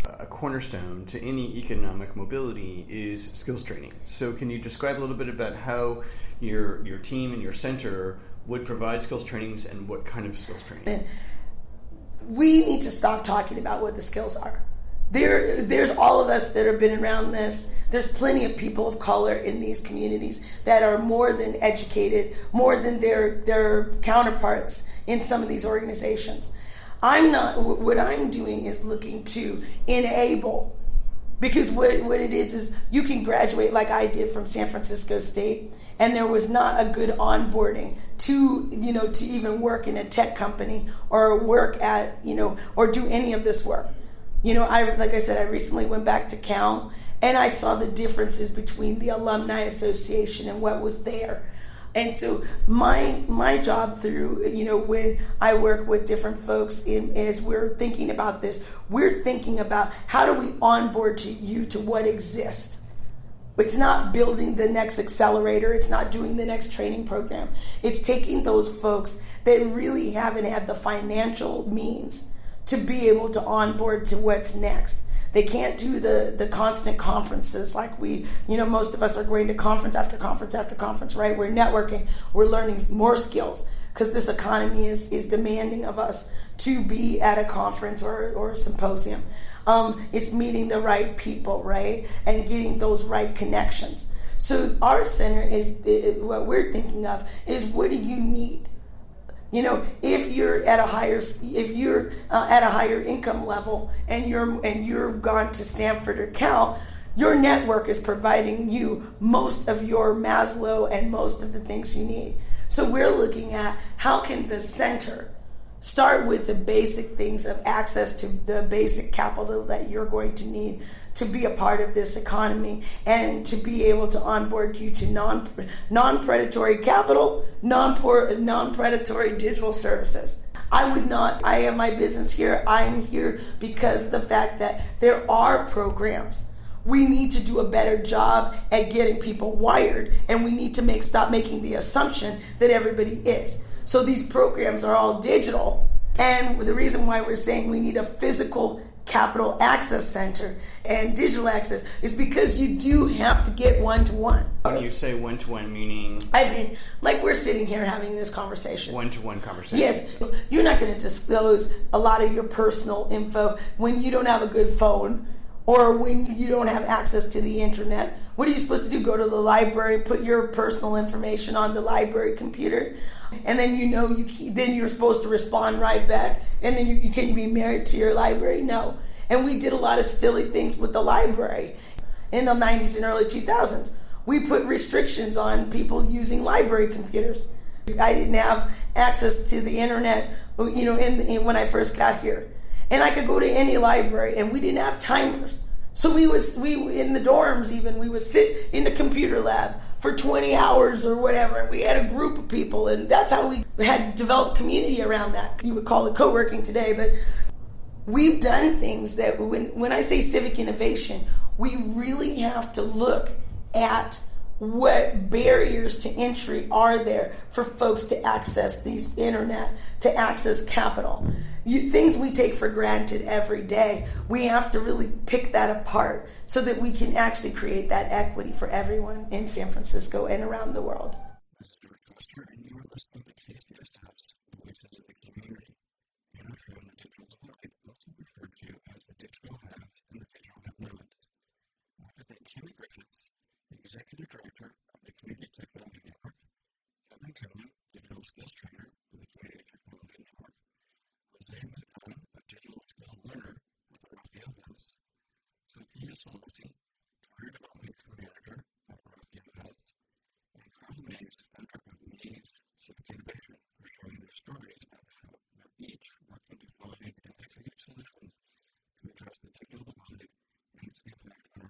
S2: A cornerstone to any economic mobility is skills training. So can you describe a little bit about how your team and your center would provide skills trainings and what kind of skills training?
S8: We need to stop talking about what the skills are. There's all of us that have been around this. There's plenty of people of color in these communities that are more than educated, more than their counterparts in some of these organizations. What I'm doing is looking to enable, because what it is you can graduate like I did from San Francisco State, and there was not a good onboarding to even work in a tech company or work at, or do any of this work. Like I said, I recently went back to Cal and I saw the differences between the Alumni Association and what was there. And so my job through, when I work with different folks as we're thinking about this, we're thinking about how do we onboard to what exists. It's not building the next accelerator. It's not doing the next training program. It's taking those folks that really haven't had the financial means to be able to onboard to what's next. They can't do the constant conferences like most of us are going to conference after conference after conference, right? We're networking, we're learning more skills because this economy is demanding of us to be at a conference or a symposium. It's meeting the right people, right? And getting those right connections. So our center is, what we're thinking of is, what do you need? If you're at a higher income level and you're gone to Stanford or Cal, your network is providing you most of your Maslow and most of the things you need. So we're looking at how can the center start with the basic things of access to the basic capital that you're going to need to be a part of this economy and to be able to onboard you to non-predatory capital, non-predatory digital services. I have my business here. I'm here because of the fact that there are programs. We need to do a better job at getting people wired, and we need to stop making the assumption that everybody is. So these programs are all digital, and the reason why we're saying we need a physical capital access center and digital access is because you do have to get one-to-one.
S2: When you say one-to-one, meaning?
S8: I mean, like we're sitting here having this conversation.
S2: One-to-one conversation.
S8: Yes. You're not going to disclose a lot of your personal info when you don't have a good phone or when you don't have access to the internet. What are you supposed to do? Go to the library, put your personal information on the library computer, and then then you're supposed to respond right back. And then can you be married to your library? No. And we did a lot of silly things with the library in the 90s and early 2000s. We put restrictions on people using library computers. I didn't have access to the internet, when I first got here. And I could go to any library, and we didn't have timers. So we in the dorms even, we would sit in the computer lab for 20 hours or whatever. And we had a group of people, and that's how we had developed community around that. You would call it co-working today, but we've done things that when I say civic innovation, we really have to look at what barriers to entry are there for folks to access these internet, to access capital. Things we take for granted every day, we have to really pick that apart so that we can actually create that equity for everyone in San Francisco and around the world.
S1: This is George Coster, and you are listening to KCSF's Voices of the Community. And our show on the digital divide, also referred to as the digital have and the digital have nots. I want to thank Kimmy Griffiths, the Executive Director of the Community Technology Network, Kevin Cohen, Digital Skills Trainer for the Community Technology Network, Jose Medina, a Digital Skills Learner with the Raphael House, Sophia Selassie, Career Development Co-Manager at Raphael House, and Carl Mays, founder of Mays Civic Innovation, for sharing their stories about how they're each working to find and execute solutions to address the digital divide and its impact on